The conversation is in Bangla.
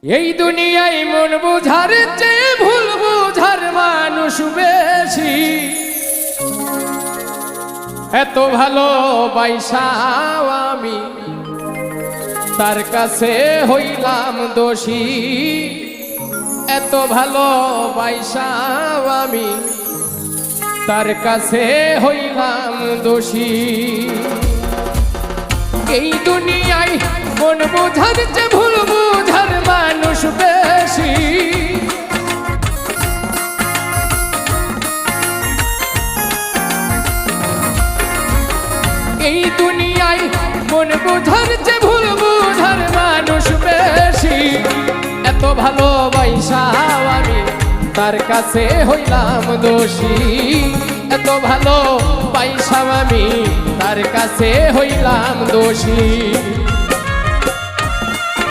এই দুনিয়ায় মন বুঝার চেয়ে ভুল বুঝার মানুষ বেশি। এত ভালোবাসাও আমি তার কাছে হইলাম দোষী। এত ভালোবাসাও আমি তার কাছে হইলাম দোষী। এই দুনিয়ায় মন বুঝার চেয়ে ভুল বুঝার মানুষ বেশি। এই দুনিয়ায় মন বুঝার চেয়ে ভুল বুঝার মানুষ বেশি। এত ভালোবাসাও আমি তার কাছে হইলাম দোষী। এত ভালোবাসাও আমি তার কাছে হইলাম দোষী।